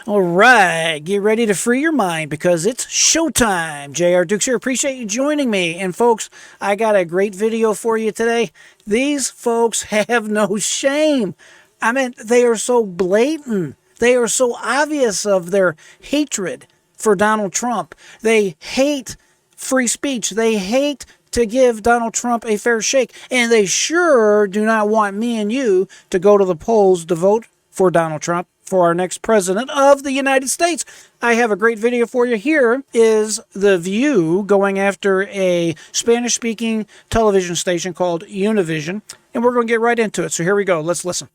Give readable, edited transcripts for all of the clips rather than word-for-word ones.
All right, get ready to free your mind because it's showtime. J.R. Dukes here. Appreciate you joining me. And folks, I got a great video for you today. These folks have no shame. I mean, they are so blatant. They are so obvious of their hatred for Donald Trump. They hate free speech. They hate to give Donald Trump a fair shake. And they sure do not want me and you to go to the polls to vote for Donald Trump for our next president of the United States. I have a great video for you. Here is The View going after a Spanish-speaking television station called Univision, and we're going to get right into it. So here we go. Let's listen.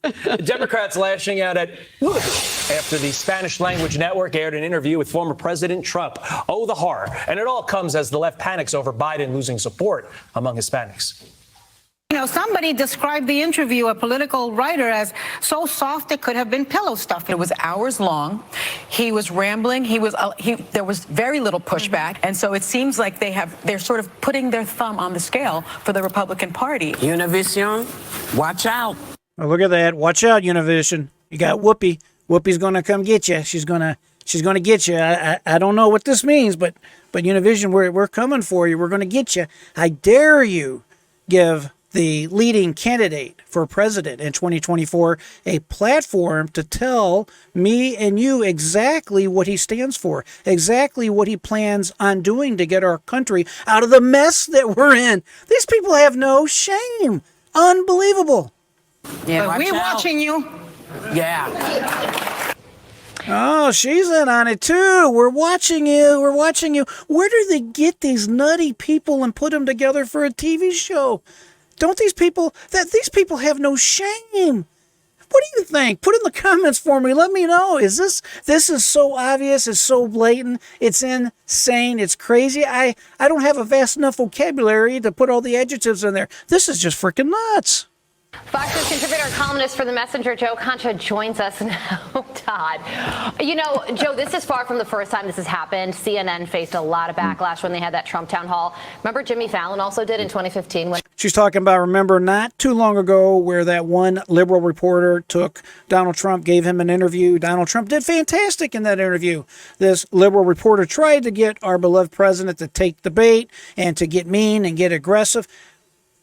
Democrats lashing out at after the Spanish language network aired an interview with former President Trump. Oh, the horror. And it all comes as the left panics over Biden losing support among Hispanics. You know, somebody described the interview, a political writer, as so soft it could have been pillow stuffing. It was hours long. He was rambling. There was very little pushback. And so it seems like they're sort of putting their thumb on the scale for the Republican Party. Univision, watch out. Oh, look at that. Watch out, Univision. You got Whoopi. Whoopi's going to come get you. She's going to get you. I don't know what this means, but Univision, we're coming for you. We're going to get you. I dare you give the leading candidate for president in 2024 a platform to tell me and you exactly what he stands for, exactly what he plans on doing to get our country out of the mess that we're in. These people have no shame. Unbelievable. Yeah, But we're watching you. Yeah. Oh, she's in on it too. We're watching you. We're watching you. Where do they get these nutty people and put them together for a TV show? Don't these people have no shame? What do you think? Put in the comments for me. Let me know. Is this is so obvious, it's so blatant, it's insane, it's crazy. I don't have a vast enough vocabulary to put all the adjectives in there. This is just freaking nuts. Fox News contributor and columnist for The Messenger, Joe Concha, joins us now. Todd, you know, Joe, this is far from the first time this has happened. CNN faced a lot of backlash when they had that Trump town hall. Remember Jimmy Fallon also did in 2015 when She's talking about, remember, not too long ago where that one liberal reporter took Donald Trump, gave him an interview. Donald Trump did fantastic in that interview. This liberal reporter tried to get our beloved president to take the bait and to get mean and get aggressive.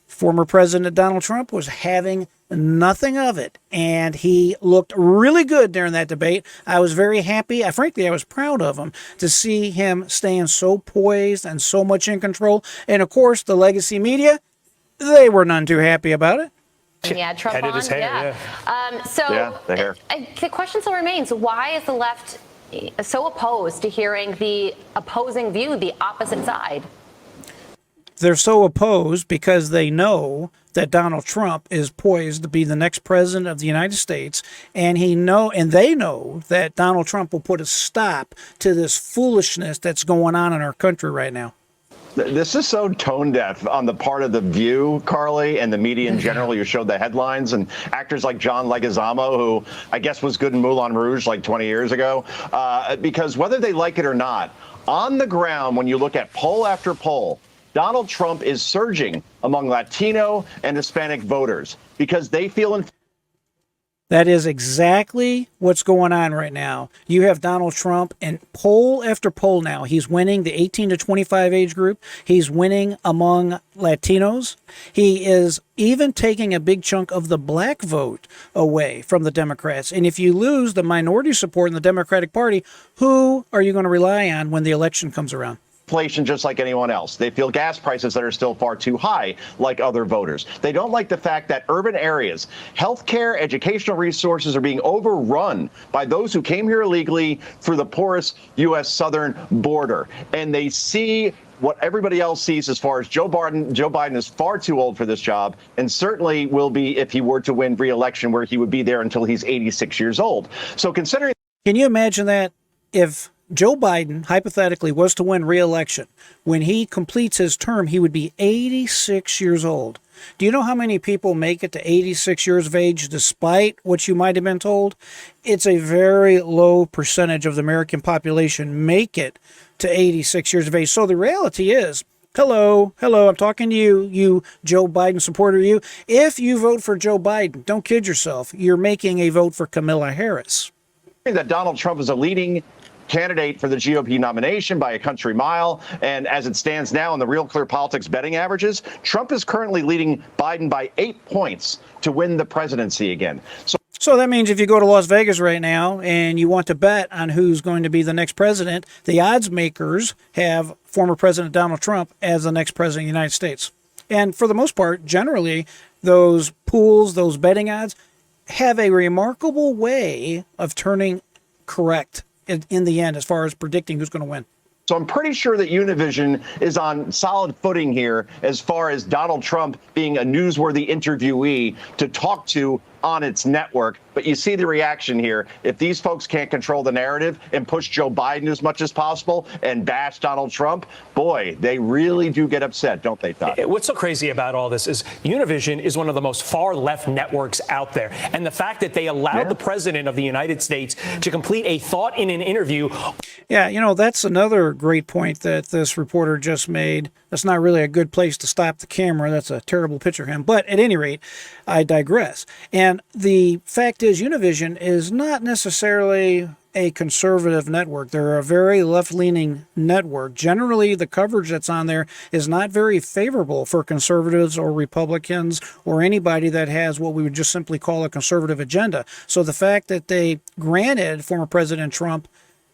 Former President Donald Trump was having nothing of it, and he looked really good during that debate. I was very happy. Frankly, I was proud of him to see him staying so poised and so much in control. And, of course, the legacy media, they were none too happy about it. yeah, Trump Headed on. his hair, The hair. The question still remains, why is the left so opposed to hearing the opposing view, the opposite side? They're so opposed because they know that Donald Trump is poised to be the next president of the United States, and they know that Donald Trump will put a stop to this foolishness that's going on in our country right now. This is so tone deaf on the part of The View, Carly, and the media in general. You showed the headlines, and actors like John Leguizamo, who I guess was good in Moulin Rouge like 20 years ago, because whether they like it or not, on the ground, when you look at poll after poll, Donald Trump is surging among Latino and Hispanic voters because they feel That is exactly what's going on right now. You have Donald Trump, and poll after poll now, he's winning the 18 to 25 age group. He's winning among Latinos. He is even taking a big chunk of the black vote away from the Democrats. And if you lose the minority support in the Democratic Party, who are you going to rely on when the election comes around? inflation just like anyone else. They feel gas prices that are still far too high like other voters. They don't like the fact that urban areas, healthcare, educational resources are being overrun by those who came here illegally through the porous U.S. southern border. And they see what everybody else sees as far as Joe Biden. Joe Biden is far too old for this job, and certainly will be if he were to win re-election, where he would be there until he's 86 years old. So considering... Can you imagine that if Joe Biden, hypothetically, was to win re-election, when he completes his term, he would be 86 years old. Do you know how many people make it to 86 years of age despite what you might have been told? It's a very low percentage of the American population make it to 86 years of age. So the reality is, hello, I'm talking to you Joe Biden supporter, you. If you vote for Joe Biden, don't kid yourself, you're making a vote for Kamala Harris. that Donald Trump is a leading candidate for the GOP nomination by a country mile. And as it stands now in the Real Clear Politics betting averages, Trump is currently leading Biden by 8 points to win the presidency again. So that means if you go to Las Vegas right now and you want to bet on who's going to be the next president, the odds makers have former President Donald Trump as the next president of the United States. And for the most part, generally, those pools, those betting odds, have a remarkable way of turning correct in the end as far as predicting who's going to win. So I'm pretty sure that Univision is on solid footing here as far as Donald Trump being a newsworthy interviewee to talk to on its network. But you see the reaction here. If these folks can't control the narrative and push Joe Biden as much as possible and bash Donald Trump, boy, they really do get upset, don't they, Todd? What's so crazy about all this is Univision is one of the most far left networks out there. And the fact that they allowed the president of the United States to complete a thought in an interview. Yeah, you know, that's another great point that this reporter just made. That's not really a good place to stop the camera. That's a terrible picture of him. But at any rate, I digress. And the fact is, Univision is not necessarily a conservative network. They're a very left-leaning network. Generally, the coverage that's on there is not very favorable for conservatives or Republicans or anybody that has what we would just simply call a conservative agenda. So the fact that they granted former President Trump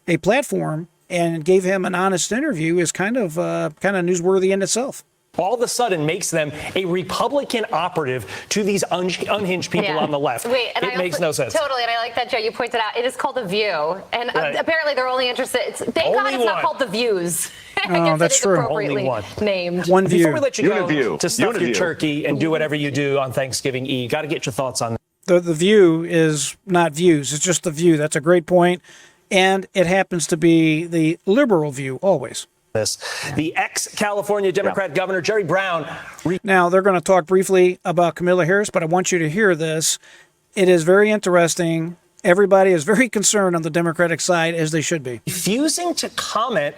a platform and gave him an honest interview is kind of newsworthy in itself. All of a sudden makes them a Republican operative to these unhinged people on the left. Wait, and it makes no sense. Totally, and I like that, Joe, you pointed out. It is called The View, and apparently they're only interested. Thank God it's not called The Views. Oh, that's true. Appropriately Only one. named. One view. Before we let you go Uniview. to stuff your Uniview. turkey and do whatever you do on Thanksgiving Eve, got to get your thoughts on that. The View is not views. It's just The View. That's a great point. And it happens to be the liberal view always. The ex-California Democrat Governor Jerry Brown. Now, they're going to talk briefly about Kamala Harris, but I want you to hear this. It is very interesting. Everybody is very concerned on the Democratic side, as they should be. Refusing to comment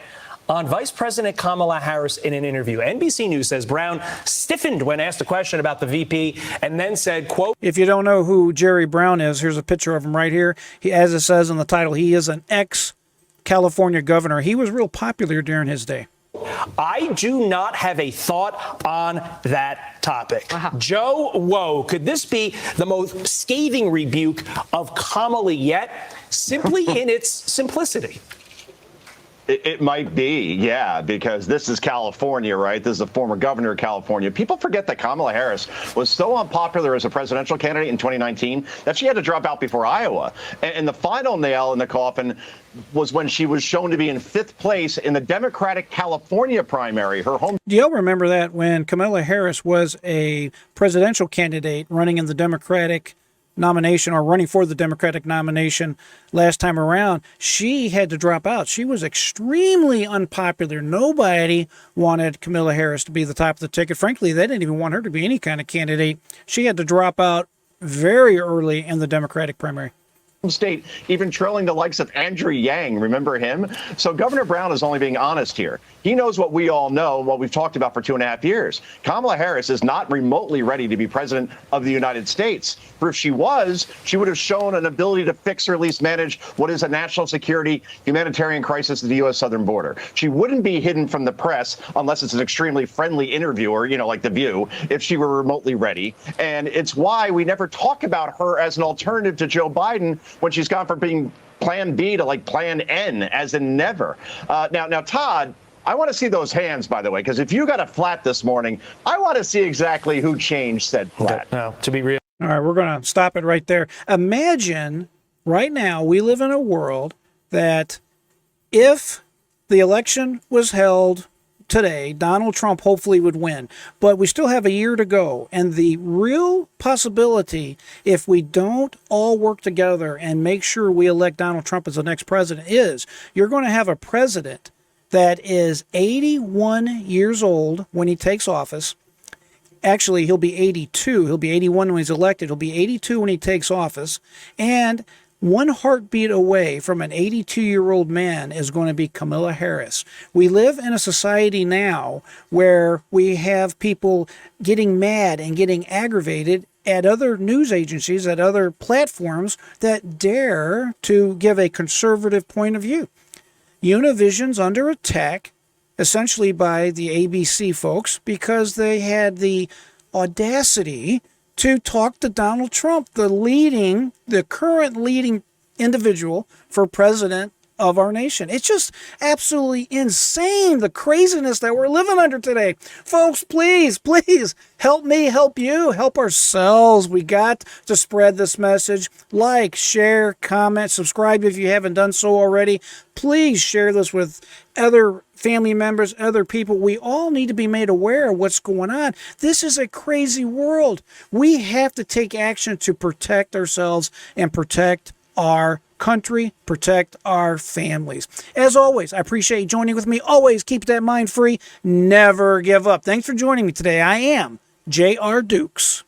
on Vice President Kamala Harris in an interview. NBC News says Brown stiffened when asked a question about the VP and then said, quote, If you don't know who Jerry Brown is, here's a picture of him right here. He, as it says in the title, he is an ex-California governor. He was real popular during his day. I do not have a thought on that topic. Joe, whoa, could this be the most scathing rebuke of Kamala yet? Simply in its simplicity. It might be, yeah, because this is California, right? This is a former governor of California. People forget that Kamala Harris was so unpopular as a presidential candidate in 2019 that she had to drop out before Iowa. And the final nail in the coffin was when she was shown to be in 5th place in the Democratic California primary, her home. Do y'all remember that when Kamala Harris was a presidential candidate running in the Democratic nomination or running for the Democratic nomination last time around, she had to drop out. She was extremely unpopular. Nobody wanted Kamala Harris to be the top of the ticket. Frankly, they didn't even want her to be any kind of candidate. She had to drop out very early in the Democratic primary. State, even trailing the likes of Andrew Yang. Remember him? So Governor Brown is only being honest here. He knows what we all know, what we've talked about for 2.5 years. Kamala Harris is not remotely ready to be president of the United States. For if she was, she would have shown an ability to fix or at least manage what is a national security humanitarian crisis at the U.S. southern border. She wouldn't be hidden from the press unless it's an extremely friendly interviewer, you know, like The View, if she were remotely ready. And it's why we never talk about her as an alternative to Joe Biden when she's gone from being plan B to like plan N, as in never. Now, Todd, I want to see those hands, by the way, because if you got a flat this morning, I want to see exactly who changed said flat. No, to be real. All right, we're going to stop it right there. Imagine right now we live in a world that if the election was held today, Donald Trump hopefully would win. But we still have a year to go. And the real possibility, if we don't all work together and make sure we elect Donald Trump as the next president, is you're going to have a president that is 81 years old when he takes office. Actually, he'll be 82. He'll be 81 when he's elected. He'll be 82 when he takes office. And one heartbeat away from an 82-year-old man is going to be Kamala Harris. We live in a society now where we have people getting mad and getting aggravated at other news agencies, at other platforms that dare to give a conservative point of view. Univision's under attack, essentially by the ABC folks, because they had the audacity to talk to Donald Trump, the current leading individual for president of our nation. It's just absolutely insane, the craziness that we're living under today. Folks, please help me, help you, help ourselves. We got to spread this message. Like, share, comment, subscribe if you haven't done so already. Please share this with other family members, other people. We all need to be made aware of what's going on. This is a crazy world. We have to take action to protect ourselves and protect our country, protect our families. As always, I appreciate you joining with me. Always keep that mind free. Never give up. Thanks for joining me today. I am J.R. Dukes.